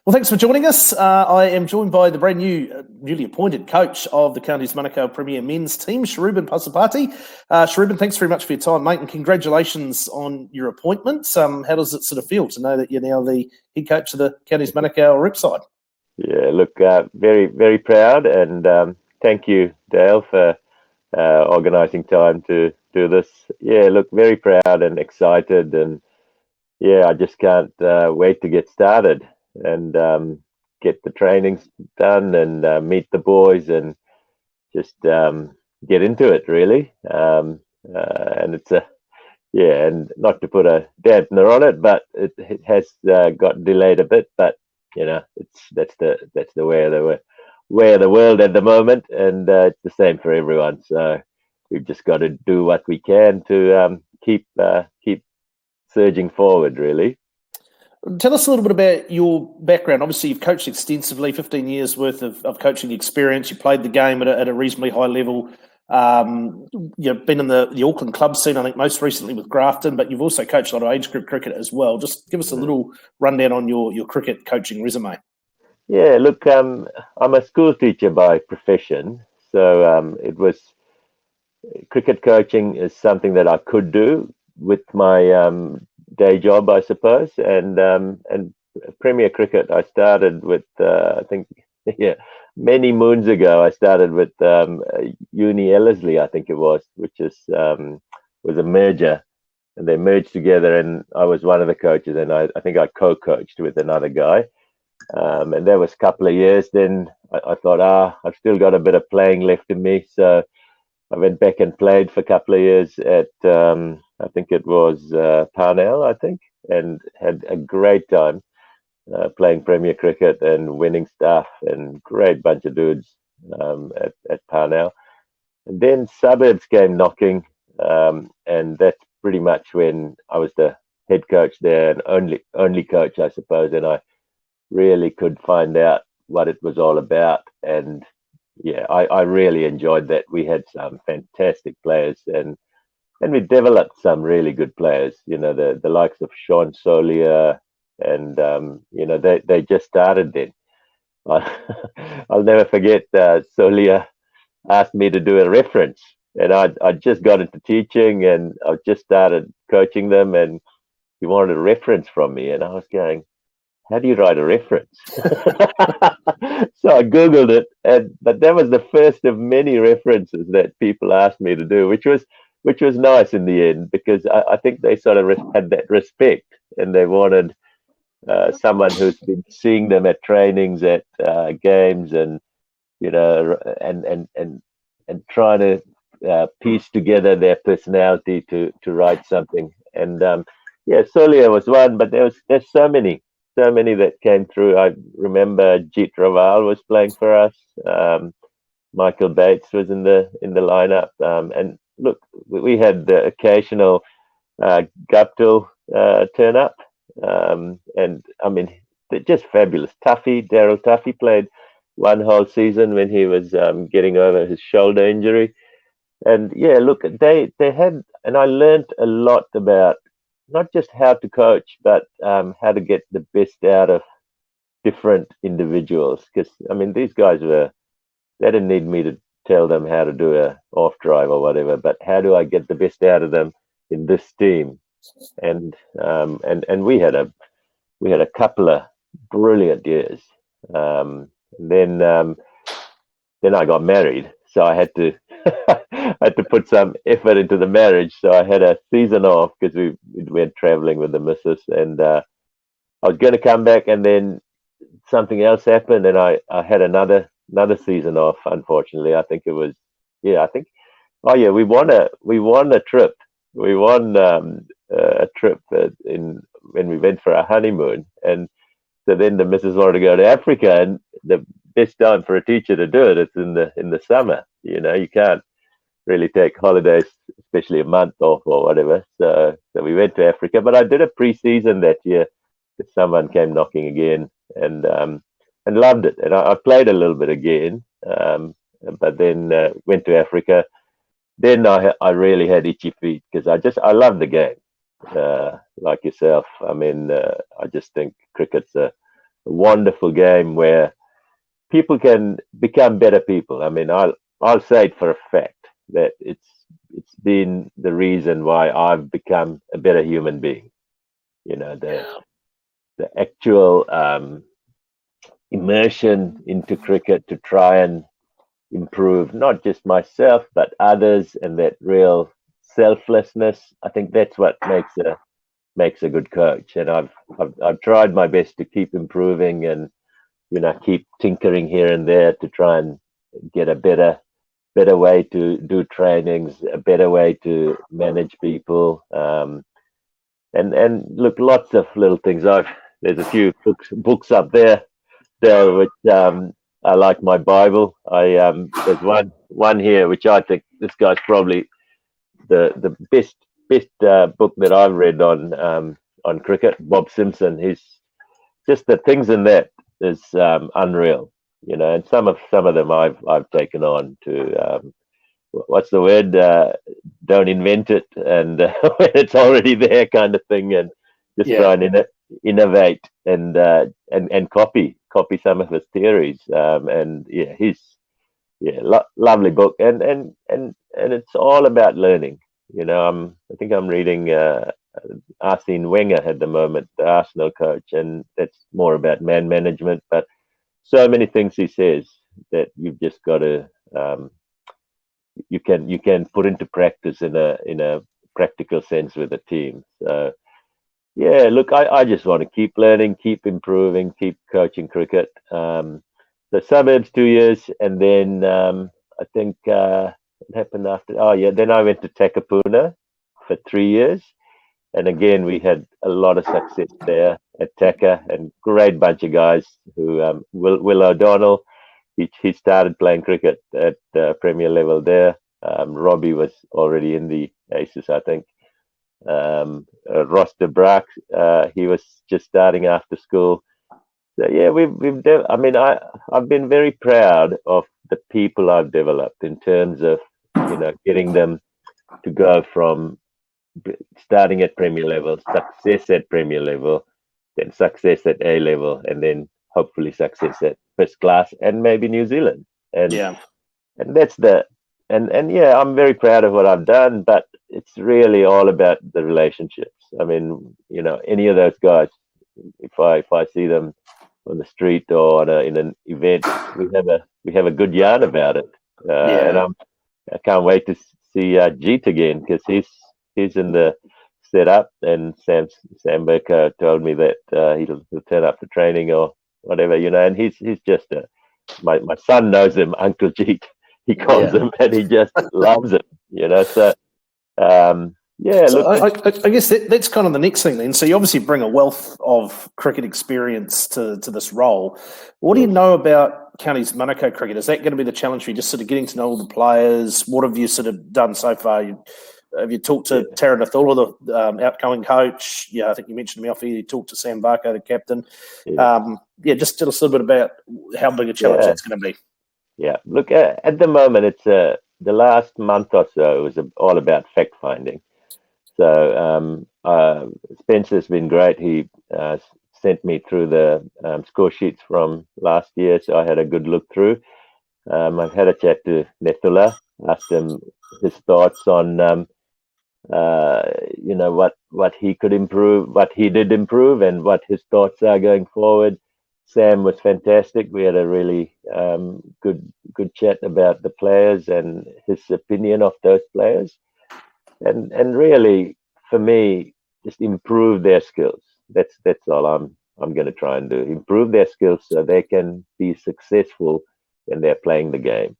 Well, thanks for joining us. I am joined by the brand new, newly appointed coach of the Counties Manukau Premier Men's team, Shoruban Pasupati. Shoruban, thanks very much for your time, mate, and congratulations on your appointment. How does it sort of feel to know that you're now the head coach of the Counties Manukau Rep side? Yeah, look, very, very proud, and thank you, Dale, for organising time to do this. Yeah, look, very proud and excited, and yeah, I just can't wait to get started and get the trainings done and meet the boys and just get into it, really. And it's and not to put a dampener on it, but it has got delayed a bit. But you know, that's the way of the world at the moment, and it's the same for everyone. So we've just got to do what we can to keep surging forward, really. Tell us a little bit about your background. Obviously, you've coached extensively, 15 years worth of coaching experience. You played the game at a reasonably high level. You've been in the Auckland club scene, I think, most recently with Grafton, but you've also coached a lot of age group cricket as well. Just give us a little rundown on your cricket coaching resume. Yeah, look, I'm a school teacher by profession, so it was cricket coaching is something that I could do with my day job, I suppose, and Premier Cricket. I started with I think many moons ago. I started with Uni Ellerslie, I think it was, which was a merger, and they merged together, and I was one of the coaches, and I think I co-coached with another guy, and that was a couple of years. Then I thought, I've still got a bit of playing left in me, so I went back and played for a couple of years at I think it was Parnell, I think, and had a great time playing Premier Cricket and winning stuff, and great bunch of dudes at Parnell. And then Suburbs came knocking, and that's pretty much when I was the head coach there and only coach, I suppose, and I really could find out what it was all about. And yeah, I really enjoyed that. We had some fantastic players, and we developed some really good players. You know, the likes of Sean Solia, and you know, they just started then. I'll never forget Solia asked me to do a reference, and I just got into teaching, and I just started coaching them, and he wanted a reference from me, and I was going, how do you write a reference? So I Googled it, but that was the first of many references that people asked me to do, which was nice in the end, because I think they sort of had that respect, and they wanted someone who's been seeing them at trainings, at games, and you know, and trying to piece together their personality to write something. And Solia was one, but there's so many that came through. I remember Jeet Raval was playing for us. Michael Bates was in the lineup, and look, we had the occasional Guptill turn up, and I mean, they're just fabulous. Daryl Tuffy played one whole season when he was getting over his shoulder injury, and yeah, look, they had, and I learned a lot about not just how to coach, but how to get the best out of different individuals. Because I mean, these guys they didn't need me to tell them how to do a off drive or whatever, but how do I get the best out of them in this team? And we had a couple of brilliant years. Then I got married, so I had to put some effort into the marriage. So I had a season off because we went traveling with the missus, and I was going to come back, and then something else happened, and I had another season off. Unfortunately, I think it was we won a trip. We won a trip when we went for our honeymoon, and so then the missus wanted to go to Africa, and the best time for a teacher to do it's in the summer. You know, you can't really take holidays, especially a month off or whatever. So we went to Africa, but I did a pre-season that year. Someone came knocking again, and loved it. And I played a little bit again, but then went to Africa. Then I really had itchy feet because I love the game. Like yourself, I mean, I just think cricket's a wonderful game where people can become better people. I mean, I'll say it for a fact that it's been the reason why I've become a better human being. You know, the actual immersion into cricket to try and improve not just myself but others, and that real selflessness. I think that's what makes a good coach. And I've tried my best to keep improving and keep tinkering here and there to try and get a better way to do trainings, a better way to manage people. And look, lots of little things. There's a few books up there, which I like my Bible. There's one here which I think this guy's probably the best book that I've read on cricket. Bob Simpson. He's just the things in that is unreal, and some of them I've taken on to what's the word? Don't invent it, and when it's already there, kind of thing, and just try and innovate and copy some of his theories. And he's lovely book, and it's all about learning. I think I'm reading Arsene Wenger at the moment, the Arsenal coach, and that's more about man management. But so many things he says that you've just got to you can put into practice in a practical sense with a team. So look, I just want to keep learning, keep improving, keep coaching cricket. The suburbs 2 years, and then I think what happened after? Then I went to Takapuna for 3 years, and again we had a lot of success there at Taka, and great bunch of guys who Will O'Donnell. He started playing cricket at Premier level there. Robbie was already in the Aces, I think. Ross de Braak, he was just starting after school. So I've been very proud of the people I've developed in terms of getting them to go from starting at Premier level, success at Premier level, then success at A level, and then hopefully success at first class and maybe New Zealand. And that's I'm very proud of what I've done, but it's really all about the relationships. I mean, any of those guys, if I see them on the street or in an event, we have a good yarn about it. And I can't wait to see Jeet again, because he's in the setup, and Sam Burko told me that he'll turn up for training or whatever, and he's just my son knows him, Uncle Jeet. He calls him, and he just loves it, So, so I guess that's kind of the next thing then. So you obviously bring a wealth of cricket experience to this role. What do you know about Counties Manukau cricket? Is that going to be the challenge for you, just sort of getting to know all the players? What have you sort of done so far? Have you talked to Tara Nathula, the outgoing coach? I think you mentioned me off here. You talked to Sam Barco, the captain. Just tell us a little bit about how big a challenge that's going to be. Yeah, look, at the moment, it's the last month or so was all about fact finding. So Spencer's been great. He sent me through the score sheets from last year, so I had a good look through. I've had a chat to Nethula, asked him his thoughts on what he could improve, what he did improve, and what his thoughts are going forward. Sam was fantastic. We had a really good chat about the players and his opinion of those players, and really, for me, just improve their skills. That's all I'm going to try and do. Improve their skills so they can be successful when they're playing the game.